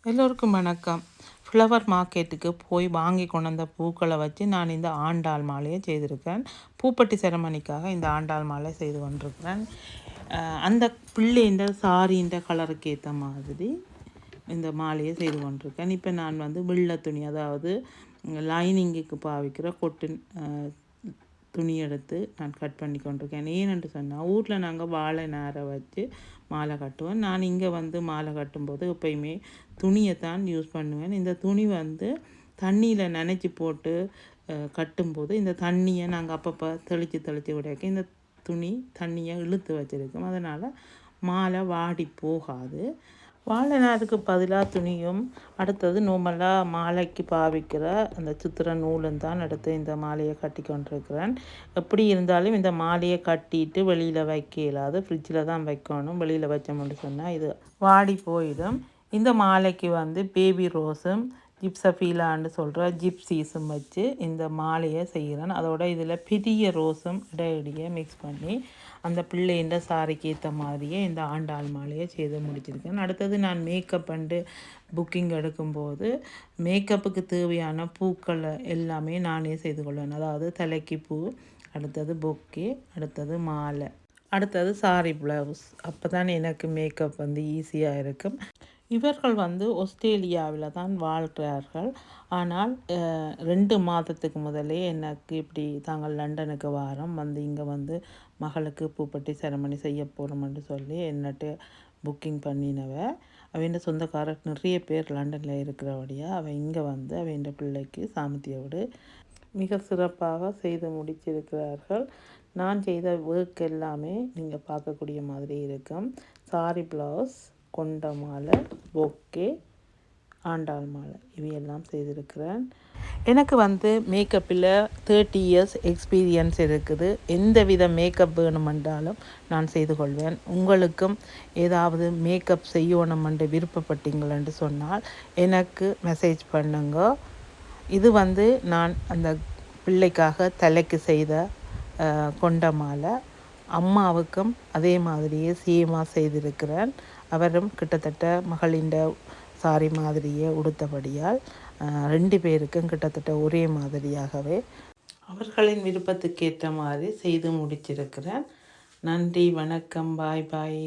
எல்லோருக்கும் வணக்கம். ஃப்ளவர் மார்க்கெட்டுக்கு போய் வாங்கி கொண்டு வந்த பூக்களை வச்சு நான் இந்த ஆண்டாள் மாலையை செய்திருக்கேன். பூப்பட்டி செரமனிக்காக இந்த ஆண்டாள் மாலை செய்து கொண்டிருக்கிறேன். அந்த பிள்ளைன்ற சாரின்ற கலருக்கு ஏற்ற மாதிரி இந்த மாலையை செய்து கொண்டிருக்கேன். இப்போ நான் வெள்ளை துணி, அதாவது லைனிங்குக்கு பாவிக்கிற கொட்டின் துணி எடுத்து நான் கட் பண்ணி கொண்டிருக்கேன். ஏனென்று சொன்னால் ஊரில் நாங்கள் வாழை நாரை வச்சு மாலை கட்டுவேன். நான் இங்கே மாலை கட்டும்போது எப்பயுமே துணியை தான் யூஸ் பண்ணுவேன். இந்த துணி தண்ணியில் நனைச்சி போட்டு கட்டும்போது இந்த தண்ணியை நாங்கள் அப்பப்போ தெளித்து விடைக்க இந்த துணி தண்ணியை இழுத்து வச்சுருக்கோம். அதனால் மாலை வாடி போகாது. வாழை நாருக்கு பதிலாக துணியும், அடுத்தது நார்மலாக மாலைக்கு பாவிக்கிற அந்த சித்திர நூலும் தான் எடுத்து இந்த மாலையை கட்டி கொண்டிருக்கிறேன். எப்படி இருந்தாலும் இந்த மாலையை கட்டிட்டு வெளியில் வைக்க இயலாது, ஃப்ரிட்ஜில் தான் வைக்கணும். வெளியில் வச்சோம்னு சொன்னால் இது வாடி போயிடும். இந்த மாலைக்கு பேபி ரோஸும் ஜிப்சஃபீலான்னு சொல்கிற ஜிப்சீஸும் வச்சு இந்த மாலையை செய்கிறேன். அதோட இதில் பெரிய ரோஸும் இடையிடையே மிக்ஸ் பண்ணி அந்த பிள்ளைன்ற சாரிக்கு ஏற்ற மாதிரியே இந்த ஆண்டாள் மாலையை செய்து முடிச்சிருக்கேன். அடுத்தது நான் மேக்கப் புக்கிங் எடுக்கும்போது மேக்கப்புக்கு தேவையான பூக்களை எல்லாமே நானே செய்து கொள்வேன். அதாவது தலைக்கு பூ, அடுத்தது பொக்கே, அடுத்தது மாலை, அடுத்தது சாரி ப்ளவுஸ். அப்போ தான் எனக்கு மேக்கப் ஈஸியாக இருக்கும். இவர்கள் ஆஸ்திரேலியாவில் தான் வாழ்கிறார்கள். ஆனால் 2 மாதத்துக்கு முதலே எனக்கு இப்படி தாங்கள் லண்டனுக்கு வாரம் இங்கே மகளுக்கு பூப்பட்டி செரமனி செய்ய போகிறோம்னு சொல்லி என்னட்டு புக்கிங் பண்ணினவ. அவன் சொந்தக்காரர் நிறைய பேர் லண்டனில் இருக்கிறபடியாக அவன் இங்கே அவன் பிள்ளைக்கு சாமத்தியோடு மிக சிறப்பாக செய்து முடிச்சிருக்கிறார்கள். நான் செய்த ஒர்க் எல்லாமே நீங்கள் பார்க்கக்கூடிய மாதிரி இருக்கும். சாரி ப்ளவுஸ், கொண்ட மாலை, பொக்கே, ஆண்டாள் மாலை இவையெல்லாம் செய்திருக்கிறேன். எனக்கு மேக்கப்பில் 30 இயர்ஸ் எக்ஸ்பீரியன்ஸ் இருக்குது. எந்த வித மேக்கப் வேணுமென்றாலும் நான் செய்து கொள்வேன். உங்களுக்கும் ஏதாவது மேக்கப் செய்யணுமென்று விருப்பப்பட்டீங்களென்று சொன்னால் எனக்கு மெசேஜ் பண்ணுங்க. இது நான் அந்த பிள்ளைக்காக தலைக்கு செய்த கொண்ட மாலை. அம்மாவுக்கும் அதே மாதிரியே சேமாக செய்திருக்கிறேன். அவரும் கிட்டத்தட்ட மகளின் சாரி மாதிரியே உடுத்தபடியால் 2 பேருக்கும் கிட்டத்தட்ட ஒரே மாதிரியாகவே அவர்களின் விருப்பத்துக்கு ஏற்ற மாதிரி செய்து முடிச்சிருக்கிறேன். நன்றி, வணக்கம், பாய் பாய்.